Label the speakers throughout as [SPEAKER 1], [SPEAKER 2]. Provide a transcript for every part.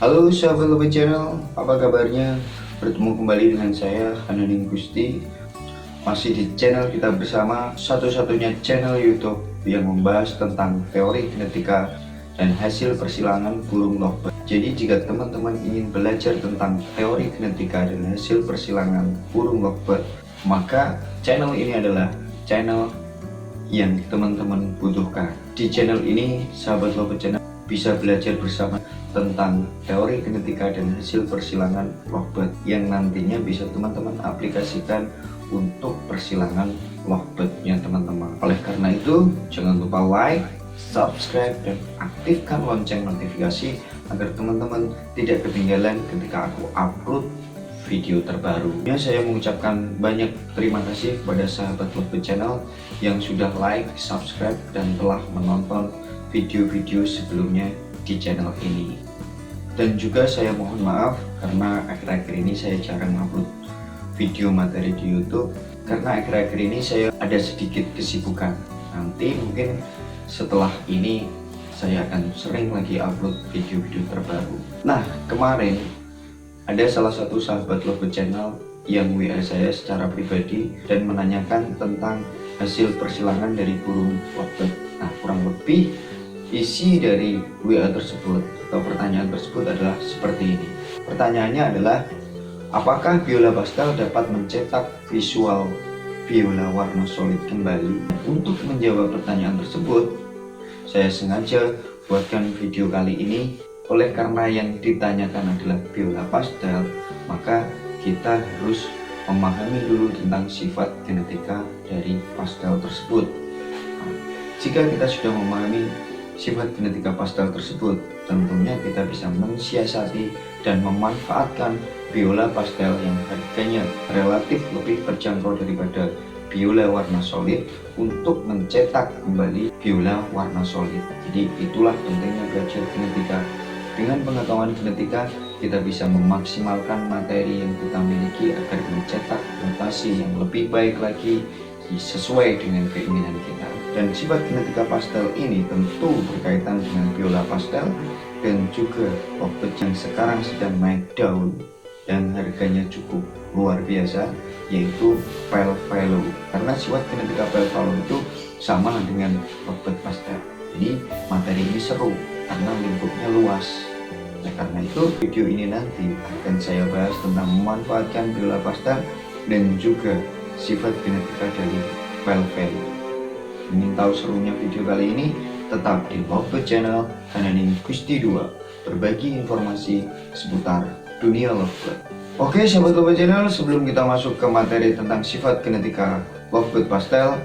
[SPEAKER 1] Halo sahabat Lobe Channel, apa kabarnya? Bertemu kembali dengan saya, Hananing Gusti. Masih di channel kita bersama, satu-satunya channel YouTube yang membahas tentang teori genetika dan hasil persilangan burung lovebird. Jadi jika teman-teman ingin belajar tentang teori genetika dan hasil persilangan burung lovebird, maka channel ini adalah channel yang teman-teman butuhkan. Di channel ini, sahabat Lobe Channel bisa belajar bersama tentang teori genetika dan hasil persilangan lovebird yang nantinya bisa teman-teman aplikasikan untuk persilangan lovebird-nya teman-teman. Oleh karena itu, jangan lupa like, subscribe, dan aktifkan lonceng notifikasi agar teman-teman tidak ketinggalan ketika aku upload video terbaru. Saya mengucapkan banyak terima kasih kepada sahabat Lobe Channel yang sudah like, subscribe, dan telah menonton video-video sebelumnya di channel ini. Dan juga saya mohon maaf karena akhir-akhir ini saya jarang upload video materi di YouTube karena akhir-akhir ini saya ada sedikit kesibukan. Nanti mungkin setelah ini saya akan sering lagi upload video-video terbaru. Nah, kemarin ada salah satu sahabat Lobe Channel yang WA saya secara pribadi dan menanyakan tentang hasil persilangan dari burung lovebird. Nah, kurang lebih isi dari WA tersebut atau pertanyaan tersebut adalah seperti ini. Pertanyaannya adalah, apakah biola pastel dapat mencetak visual biola warna solid kembali? Untuk menjawab pertanyaan tersebut, saya sengaja buatkan video kali ini. Oleh karena yang ditanyakan adalah biola pastel, maka kita harus memahami dulu tentang sifat genetika dari pastel tersebut. Nah, jika kita sudah memahami sifat genetika pastel tersebut, tentunya kita bisa mensiasati dan memanfaatkan biola pastel yang harganya relatif lebih terjangkau daripada biola warna solid untuk mencetak kembali biola warna solid. Jadi itulah pentingnya belajar genetika. Dengan pengetahuan genetika, kita bisa memaksimalkan materi yang kita miliki agar mencetak mutasi yang lebih baik lagi sesuai dengan keinginan kita. Dan sifat genetika pastel ini tentu berkaitan dengan biola pastel dan juga lovebird yang sekarang sedang naik daun dan harganya cukup luar biasa, yaitu pale fallow. Karena sifat genetika pale fallow itu sama dengan lovebird pastel. Jadi materi ini seru karena lingkupnya luas. Nah, karena itu video ini nanti akan saya bahas tentang memanfaatkan biola pastel dan juga sifat genetika dari pale fallow. Ingin tahu serunya video kali ini? Tetap di Lobe Channel Hananing Gusti 2, berbagi informasi seputar dunia lovebird. Oke sahabat Lobe Channel, sebelum kita masuk ke materi tentang sifat genetika lovebird pastel,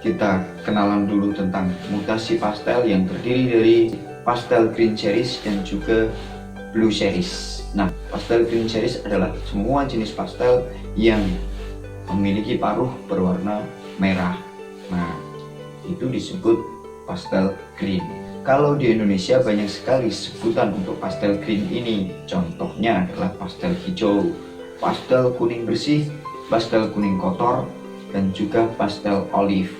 [SPEAKER 1] kita kenalan dulu tentang mutasi pastel yang terdiri dari pastel green cherries dan juga blue cherries. Nah, pastel green cherries adalah semua jenis pastel yang memiliki paruh berwarna merah. Nah, itu disebut pastel green. Kalau di Indonesia banyak sekali sebutan untuk pastel green ini. Contohnya adalah pastel hijau, pastel kuning bersih, pastel kuning kotor, dan juga pastel olive.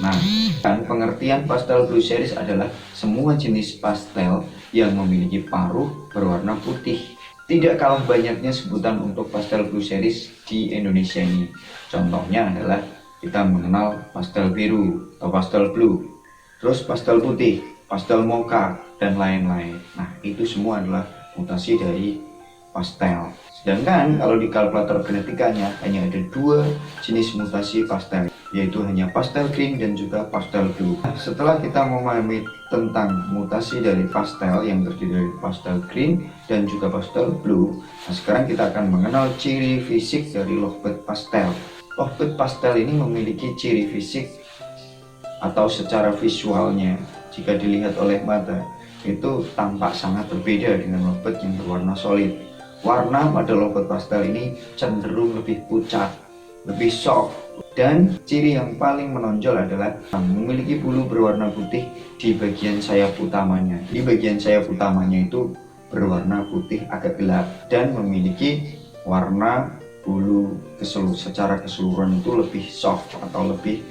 [SPEAKER 1] Nah, dan pengertian pastel blue cherries adalah semua jenis pastel yang memiliki paruh berwarna putih. Tidak kalah banyaknya sebutan untuk pastel blue cherries di Indonesia ini. Contohnya adalah kita mengenal pastel biru atau pastel blue, terus pastel putih, pastel mocha, dan lain-lain. Nah, itu semua adalah mutasi dari pastel. Sedangkan kalau di kalkulator genetikanya hanya ada dua jenis mutasi pastel, yaitu hanya pastel green dan juga pastel blue. Nah, setelah kita memahami tentang mutasi dari pastel yang terdiri dari pastel green dan juga pastel blue, nah sekarang kita akan mengenal ciri fisik dari lovebird pastel. Lovebird pastel ini memiliki ciri fisik atau secara visualnya, jika dilihat oleh mata, itu tampak sangat berbeda dengan lovebird yang berwarna solid. Warna pada lovebird pastel ini cenderung lebih pucat, lebih soft, dan ciri yang paling menonjol adalah memiliki bulu berwarna putih di bagian sayap utamanya. Di bagian sayap utamanya itu berwarna putih agak gelap dan memiliki warna bulu secara keseluruhan itu lebih soft atau lebih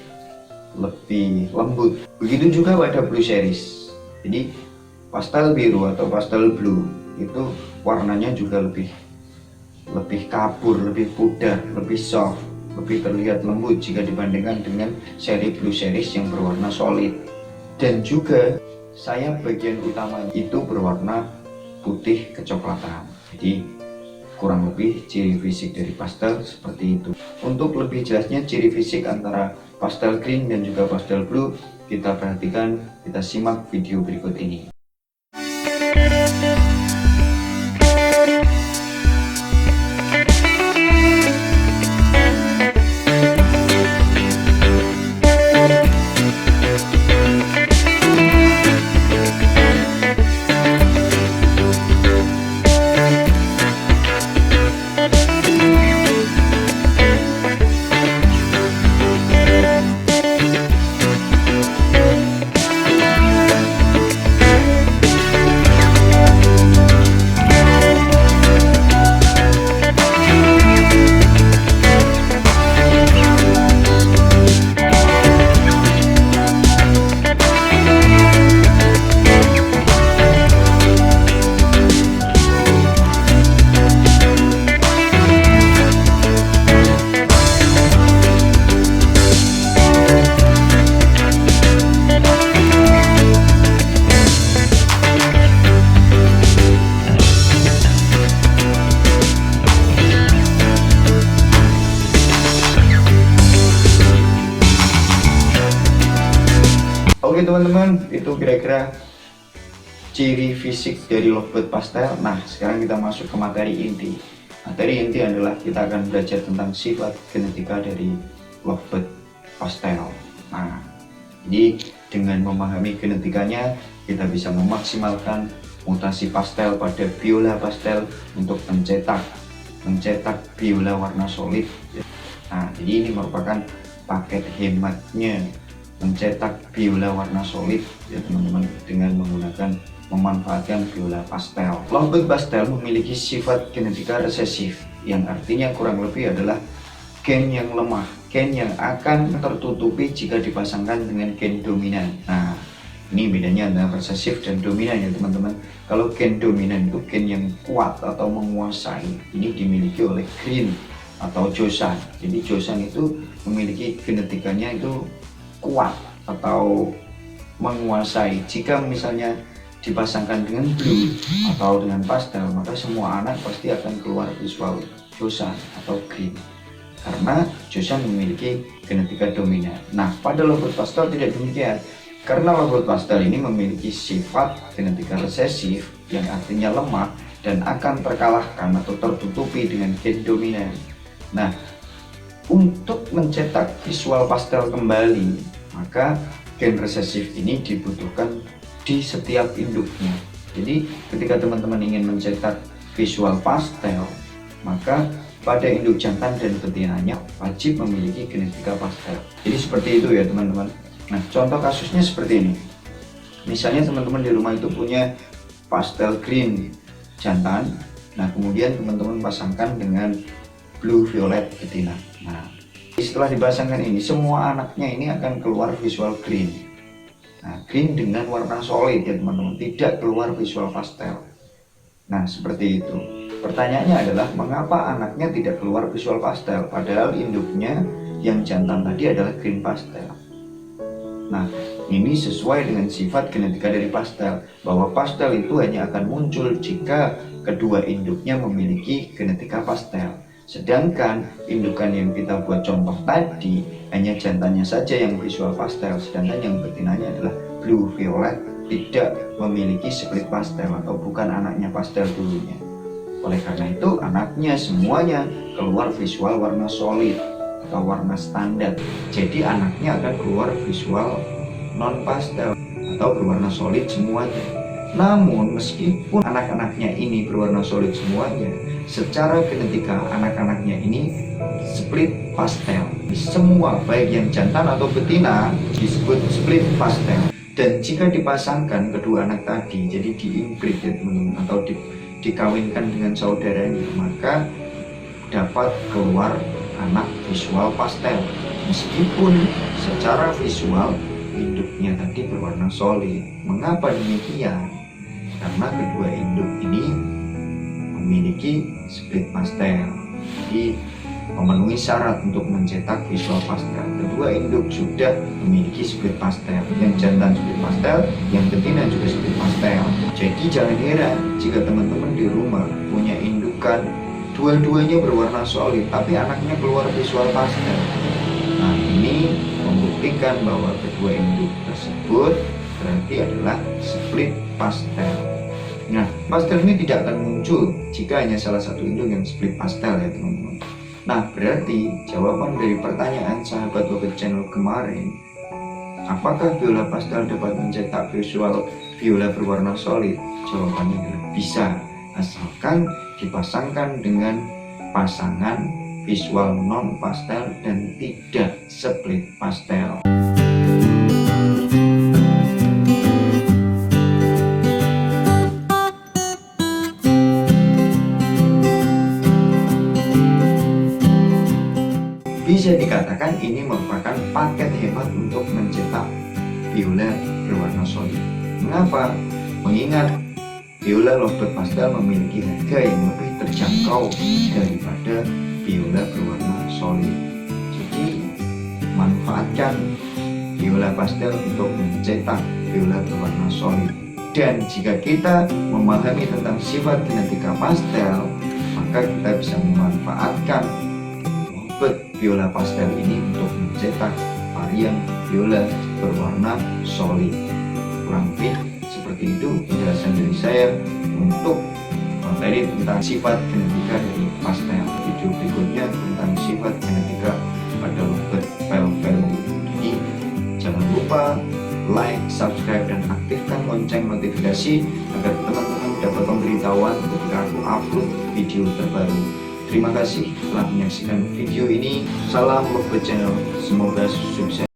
[SPEAKER 1] lembut. Begitu juga pada blue cherries. Jadi pastel biru atau pastel blue itu warnanya juga lebih kabur, lebih pudar, lebih soft, lebih terlihat lembut jika dibandingkan dengan seri Blue Series yang berwarna solid. Dan juga saya bagian utama itu berwarna putih kecoklatan. Jadi kurang lebih ciri fisik dari pastel seperti itu. Untuk lebih jelasnya ciri fisik antara pastel green dan juga pastel blue, kita perhatikan, kita simak video berikut ini. Oke teman-teman, itu kira-kira ciri fisik dari Lovebird pastel. Nah, sekarang kita masuk ke materi inti. Materi inti adalah kita akan belajar tentang sifat genetika dari Lovebird pastel. Nah, jadi dengan memahami genetikanya, kita bisa memaksimalkan mutasi pastel pada biola pastel untuk mencetak biola warna solid. Nah, jadi ini merupakan paket hematnya mencetak biola warna solid ya teman-teman, dengan memanfaatkan biola pastel. Lovebird pastel memiliki sifat genetika resesif, yang artinya kurang lebih adalah gen yang lemah, gen yang akan tertutupi jika dipasangkan dengan gen dominan. Nah, ini bedanya antara resesif dan dominan ya teman-teman. Kalau gen dominan itu gen yang kuat atau menguasai, ini dimiliki oleh green atau Joseon. Jadi Joseon itu memiliki genetikanya itu kuat atau menguasai. Jika misalnya dipasangkan dengan blue atau dengan pastel, maka semua anak pasti akan keluar visual Joseon atau green, karena Joseon memiliki genetika dominan. Nah, pada Lovebird pastel tidak demikian, karena Lovebird pastel ini memiliki sifat genetika resesif, yang artinya lemah dan akan terkalahkan atau tertutupi dengan gen dominan. Nah, untuk mencetak visual pastel kembali, maka gen resesif ini dibutuhkan di setiap induknya. Jadi ketika teman-teman ingin mencetak visual pastel, maka pada induk jantan dan betinanya wajib memiliki genetika pastel. Jadi seperti itu ya teman-teman. Nah, contoh kasusnya seperti ini. Misalnya teman-teman di rumah itu punya pastel green jantan, nah kemudian teman-teman pasangkan dengan blue violet betina. Nah, setelah dipasangkan ini, semua anaknya ini akan keluar visual green. Nah, green dengan warna solid ya teman-teman, tidak keluar visual pastel. Nah, seperti itu. Pertanyaannya adalah mengapa anaknya tidak keluar visual pastel, padahal induknya yang jantan tadi adalah green pastel. Nah, ini sesuai dengan sifat genetika dari pastel, bahwa pastel itu hanya akan muncul jika kedua induknya memiliki genetika pastel. Sedangkan indukan yang kita buat contoh tadi, hanya jantannya saja yang visual pastel, sedangkan yang betinanya adalah blue violet, tidak memiliki split pastel atau bukan anaknya pastel dulunya. Oleh karena itu, anaknya semuanya keluar visual warna solid atau warna standar. Jadi anaknya akan keluar visual non pastel atau berwarna solid semuanya. Namun meskipun anak-anaknya ini berwarna solid semuanya, secara genetika anak-anaknya ini split pastel. Semua baik yang jantan atau betina disebut split pastel. Dan jika dipasangkan kedua anak tadi, jadi diimbrit ya teman-teman, atau dikawinkan dengan saudaranya, maka dapat keluar anak visual pastel. Meskipun secara visual induknya tadi berwarna solid. Mengapa demikian? Karena kedua induk ini memiliki split pastel. Jadi memenuhi syarat untuk mencetak visual pastel. Kedua induk sudah memiliki split pastel, yang jantan split pastel, yang betina juga split pastel. Jadi jangan heran jika teman-teman di rumah punya indukan dua-duanya berwarna solid tapi anaknya keluar visual pastel. Nah, ini membuktikan bahwa kedua induk tersebut berarti adalah split pastel. Nah, pastel ini tidak akan muncul jika hanya salah satu induk yang split pastel ya teman-teman. Nah, berarti jawaban dari pertanyaan sahabat Bobot Channel kemarin, apakah biola pastel dapat mencetak visual biola berwarna solid? Jawabannya adalah bisa, asalkan dipasangkan dengan pasangan visual non pastel dan tidak split pastel. Bisa dikatakan ini merupakan paket hemat untuk mencetak biola berwarna solid. Mengapa? Mengingat biola lovebird pastel memiliki harga yang lebih terjangkau daripada biola berwarna solid. Jadi manfaatkan biola pastel untuk mencetak biola berwarna solid. Dan jika kita memahami tentang sifat genetika pastel, maka kita bisa memanfaatkan biola pastel ini untuk mencetak varian biola berwarna solid. Kurang lebih seperti itu penjelasan dari saya untuk materi tentang sifat genetika dari pastel. Video berikutnya tentang sifat genetika pada lovebird velvelo. Jadi jangan lupa like, subscribe, dan aktifkan lonceng notifikasi agar teman-teman dapat pemberitahuan ketika aku upload video terbaru. Terima kasih telah menyaksikan video ini. Salam Lovebird Channel, semoga sukses.